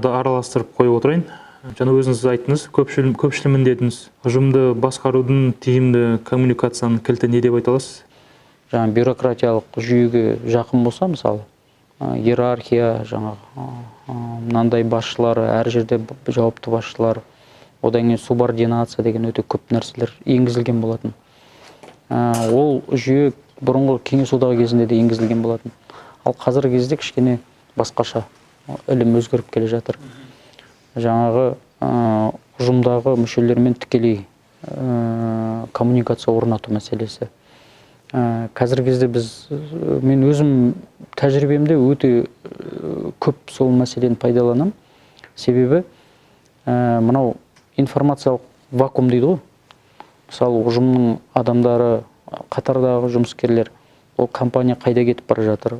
сұрақтарды араластырып қойып отырайын. Жаңа өзіңіз айттыңыз, көпшілмін дедіңіз. Ұжымды басқарудың тиімді коммуникацияның кілті не деп айта аласыз? Жаңа бюрократиялық жүйеге жақын болса, мысалы, иерархия, мынандай басшылар, әр жерде жауапты басшылар, одан кейін субординация деген өте көп нәрселер енгізілген болатын. Ол жүйе бұрынғы кеңес одағы кезінде де енгізілген болатын. Ал қазіргі кезде кішкене басқаша ілім өзгеріп келе жатыр. Жаңағы ұжымдағы мүшелермен тікелей коммуникация орнату мәселесі. Қазіргі кезде мен өзім тәжірибемде өте көп сол мәселені пайдаланам. Себебі мынау информациялық вакуум дейді ғой. Мысалы, ұжымның адамдары, қатардағы жұмыскерлер, ол компания қайда кетіп бара жатыр,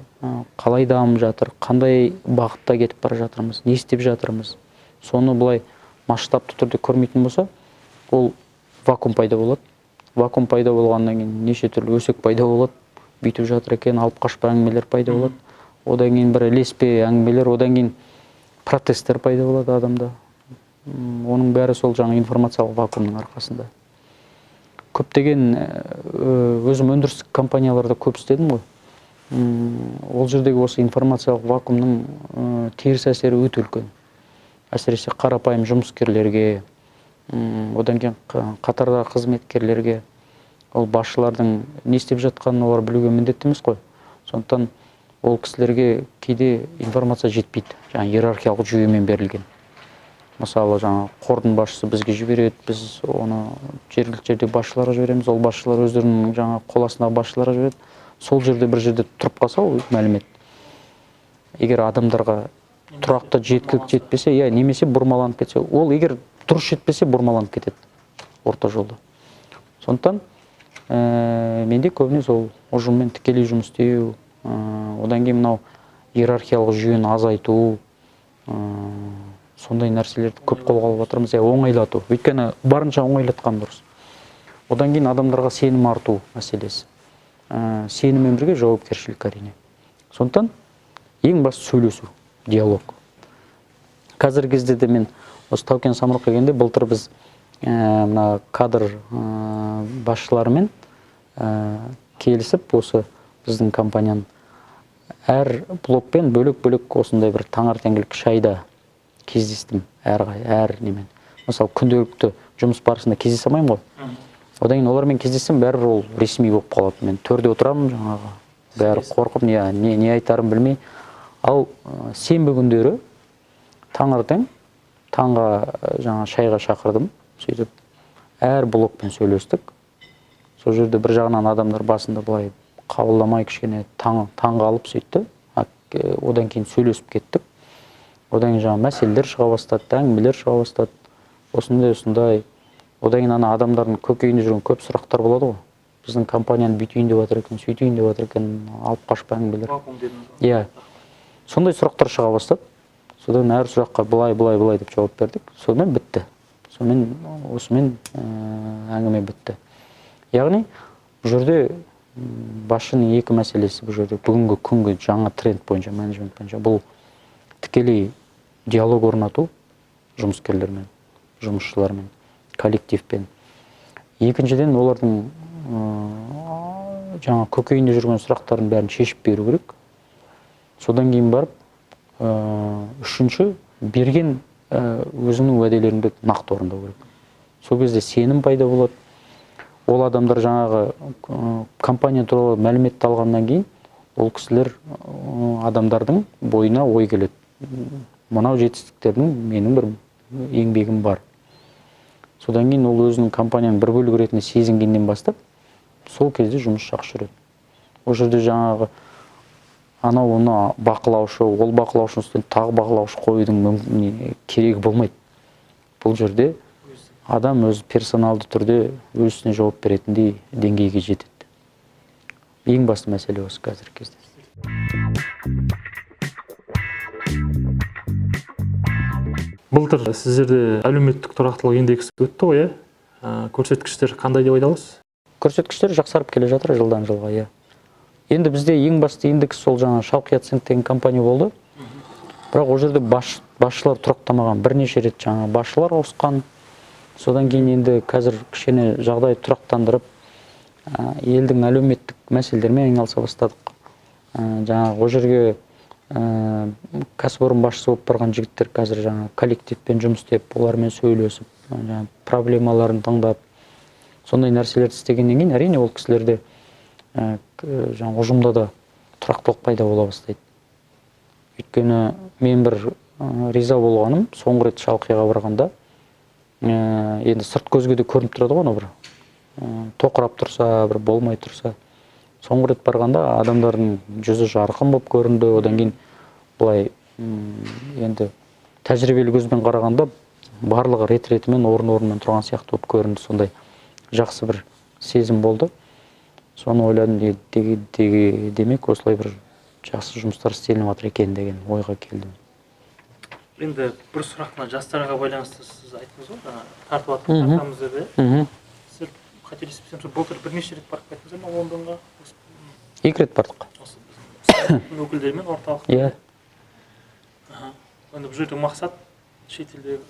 қалай дамып жатыр, қандай бағытта кетіп бара жатырмыз, не істеп жатырмыз. Соны былай масштабты түрде көрмейтін болса, ол вакуум пайда болады. Вакуум пайда болғаннан кейін неше түрлі өсек пайда болады, бүйтіп жатыр екен, алып қашпа әңгімелер пайда болады. Одан кейін бір ілеспе әңгімелер, одан кейін протесттер пайда болады адамда. Оның бәрі сол жаңа информациялық вакуумның арқасында. Көптеген өзім өндірістік компанияларда көп істедім ғой. Ол жердегі осы информациялық вакуумның теріс әсері өте үлкен. Әсіресе қарапайым жұмыскерлерге, одан кейін қатардағы қызметкерлерге, ол басшылардың не істеп жатқанын олар білуге міндетті емес қой. Сондықтан ол кісілерге кейде информация жетпейді, жаңа иерархиялық жүйемен берілген. Мысалы, жаңа қордың басшысы бізге жібереді, біз оны жергілікті жерде басшыларға жібереміз, ол басшылар өздерінің жаңа қол астындағы басшыларға жібереді. Сол жерде бір жерде тұрып қалса ол мәлімет. Егер адамдарға тұрақты жетпесе, немесе бұрмаланып кетсе, ол егер дұрыс жетпесе бұрмаланып кетеді орта жолда. Сондықтан менде көбіне сол ұжыммен тікелей жұмыс істеу, одан кейін мынау иерархиялық жүйені азайту, сондай нәрселерді көп қолға алып жатырмыз, оңайлату. Өйткені барынша оңайлатқан дұрыс. Одан кейін адамдарға сенім арту мәселесі. Сеніммен бірге жауапкершілік әрине. Сондықтан ең басты сөйлесу, диалог. Қазіргі кезде де мен осы Тау-Кен Самұрық келгенде былтыр біз мына кадр басшыларымен келісіп, осы біздің компанияның әр блокпен бөлек-бөлек осындай бір таңертеңгілік шайда кездестім әр немен. Мысалы, күнделікті жұмыс барысында кездесе алмаймын ғой. Одан кейін олармен кездессем, бәрібір ол ресми болып қалады. Мен төрде отырамын, жаңағы бәрі қорқып, не айтарын білмей. Ал сенбі күндері таңертең таңға жаңа шайға шақырдым. Сөйтіп әр блокпен сөйлестік. Сол жерде бір жағынан адамдар басында былай қабылдамай кішкене таңға алып сөйтті. Одан кейін сөйлесіп кеттік. Одан кейін жаңа мәселелер шыға бастады, әңгімелер шыға бастады. Осындай. Одан кейін адамдардың көкейінде жүрген көп сұрақтар болады ғой. Біздің компанияны бүйтейін деп жатыр екен, сөйтейін деп жатыр екен, алып қашпа әңгімелер. Сондай сұрақтар шыға бастады. Содан әр сұраққа былай деп жауап бердік. Сонымен бітті. Осымен әңгіме бітті. Яғни, бұл жерде басшының екі мәселесі, бұл жерде бүгінгі күнгі жаңа тренд бойынша, менеджмент бойынша, бұл тікелей диалог орнату жұмыскерлермен, жұмысшылармен, коллективпен. Екіншіден, олардың жаңа көкейінде жүрген сұрақтарын бәрін шешіп беру керек. Содан кейін барып, үшінші, берген өзінің уәделеріңді нақты орындау керек. Сол кезде сенім пайда болады. Ол адамдар жаңағы компания туралы мәліметті алғаннан кейін, ол кісілер адамдардың бойына ой келеді. Мынау жетістіктердің менің бір еңбегім бар. Содан кейін ол өзінің компанияның бір бөлігі ретінде сезінгеннен бастап, сол кезде жұмыс жақсы жүреді. Ол жерде жаңағы оны бақылаушы, ол бақылаушының үстіне тағы бақылаушы қоюдың керегі болмайды. Бұл жерде адам өз персоналды түрде өзіне жауап беретіндей деңгейге жетеді. Ең басты мәселе осы қазіргі кезде. Былтыр сіздерде әлеуметтік тұрақтылық индексі өтті ғой, көрсеткіштер қандай деп айта аласыз? Көрсеткіштер жақсарып келе жатыр жылдан жылға, Енді бізде ең басты индекс сол жаңа Шалқия Цинк деген компания болды. Бірақ ол жерде басшылар тұрақтамаған, бірнеше рет жаңа басшылар ауысқан. Содан кейін енді қазір кішкене жағдай тұрақтандырып, елдің әлеуметтік мәселелермен айналыса бастадық. Жаңағы о жерге кәсіпорын басшысы болып барған жігіттер қазір жаңа коллективпен жұмыс істеп, олармен сөйлесіп, проблемаларын тыңдап, сондай нәрселерді істегеннен кейін әрине ол кісілерде жаңа ұжымда да тұрақтылық пайда бола бастайды. Өйткені мен бір риза болғаным, соңғы рет Шалқияға барғанда, енді сырт көзге де көрініп тұрады ғой, бір тоқырап тұрса, бір болмай тұрса. Соңғы рет барғанда адамдардың жүзі жарқын болып көрінді. Одан кейін былай енді тәжірибелі көзбен қарағанда барлығы рет-ретімен орын-орнымен тұрған сияқты болып көрінді. Сондай жақсы бір сезім болды. Соны ойладым, демек осылай бір жақсы жұмыстар істелініп жатыр екен деген ойға келдім. Енді бір сұраққа жастарға байланысты сіз айттыңыз ғой, тартып жатырмыз деп. Сіз қателеспесем, былтыр бірнеше рет барып қайттыңыз ба Лондонға? 2 рет бардық. Өкілдерімен орталық. Иә. Енді бұл жерде мақсат шетелде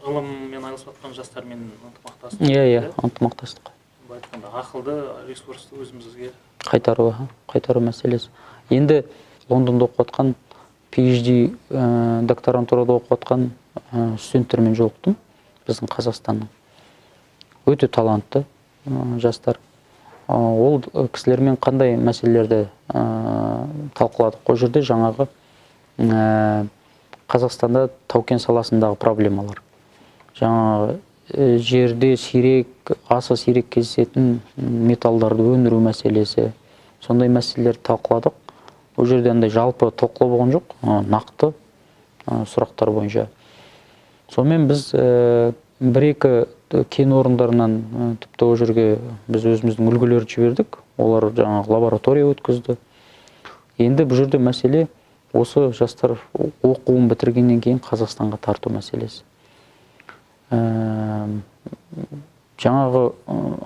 ғылыммен айналысып жатқан жастармен ынтымақтастық. Иә, ынтымақтастық. Айтқанда ақылды ресурсты өзімізге қайтару мәселесі. Енді Лондонда оқып жатқан PhD докторантурада оқып жатқан студенттермен жолықтым. Біздің Қазақстанның өте талантты жастар. Ол кісілермен қандай мәселелерді талқыладық. Ол жерде жаңағы Қазақстанда тау-кен саласындағы проблемалар. Жаңағы жерде аса сирек кездесетін металдарды өндіру мәселесі. Сондай мәселелерді талқыладық. Ол жерде андай жалпы талқылау болған жоқ, нақты сұрақтар бойынша. Сонымен біз бір-екі кен орындарынан тіпті ол жерге біз өзіміздің үлгілерді жібердік. Олар жаңағы лаборатория өткізді. Енді бұл жерде мәселе осы жастар оқуын бітіргеннен кейін Қазақстанға тарту мәселесі. Жаңағы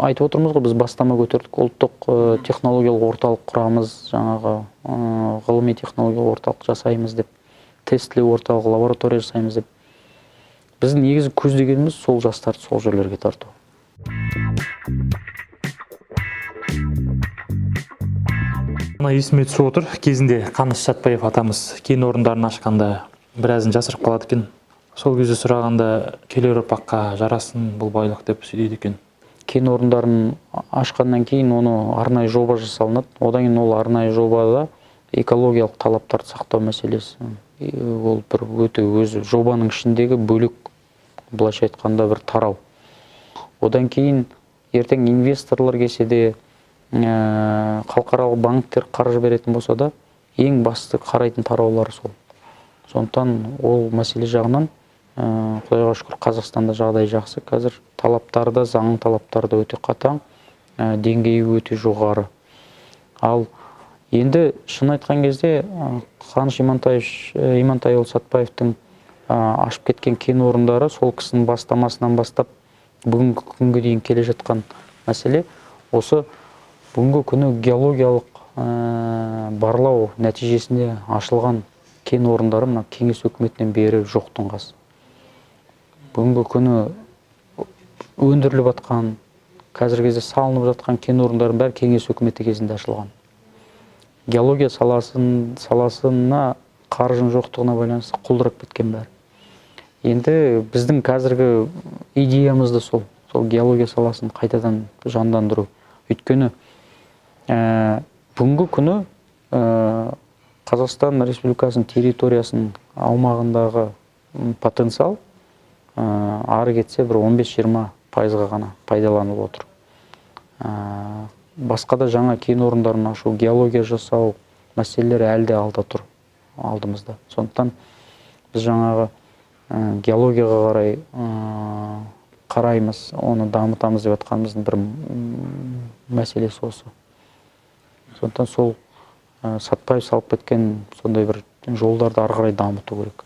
айтып отырмыз ғой, біз бастама көтердік, ұлттық технологиялық орталық құрамыз, жаңағы ғылыми технологиялық орталық жасаймыз деп, тестілеу орталық, лаборатория жасаймыз деп. Біздің негізі көздегеніміз сол жастарды сол жерлерге тарту. Есіме түсіп отыр, кезінде Қаныш Сәтбаев атамыз кен орындарын ашқанда біразын жасырып қалады екен. Сол кезде сұрағанда келер ұрпаққа жарасын бұл байлық деп сөйлейді екен. Кен орындарын ашқаннан кейін оны арнайы жоба жасалынады. Одан кейін ол арнайы жобада экологиялық талаптарды сақтау мәселесі. Ол бір өте өзі жобаның ішіндегі бөлік, былайша айтқанда бір тарау. Одан кейін ертең инвесторлар келсе де, халықаралық банктер қаржы беретін болса да, ең басты қарайтын тараулары сол. Сондықтан ол мәселе жағынан Құдайға шүкір Қазақстанда жағдай жақсы. Қазір талаптарды, заң талаптарды өте қатаң, деңгейі өте жоғары. Ал енді шын айтқан кезде Қаныш Имантайұлы Сәтбаевтың ашып кеткен кен орындары сол кісінің бастамасынан бастап бүгінгі күнге дейін келе жатқан мәселе осы бүгінгі күні геологиялық барлау нәтижесінде ашылған кен орындары мына кеңес өкіметінен бері жоқтың қасы. Бүгінгі күні өндіріліп жатқан, қазіргі кезде салынып жатқан кен орындардың бәрі кеңес өкіметі кезінде ашылған. Геология саласына қаржының жоқтығына байланысты құлдырап кеткен бәрі. Енді біздің қазіргі идеямыз да сол геология саласын қайтадан жандандыру. Өйткені бүгінгі күні Қазақстан Республикасының территориясының аумағындағы потенциал ары кетсе бір 15-20% ғана пайдаланылып отыр. Басқа да жаңа кен орындарын ашу, геология жасау мәселелері әлі де алда тұр, алдымызда. Сондықтан біз жаңағы геологияға қараймыз, оны дамытамыз деп жатқанымыздың бір мәселесі осы. Сондықтан сол Сәтбаев салып кеткен сондай бір жолдарды ары қарай дамыту керек.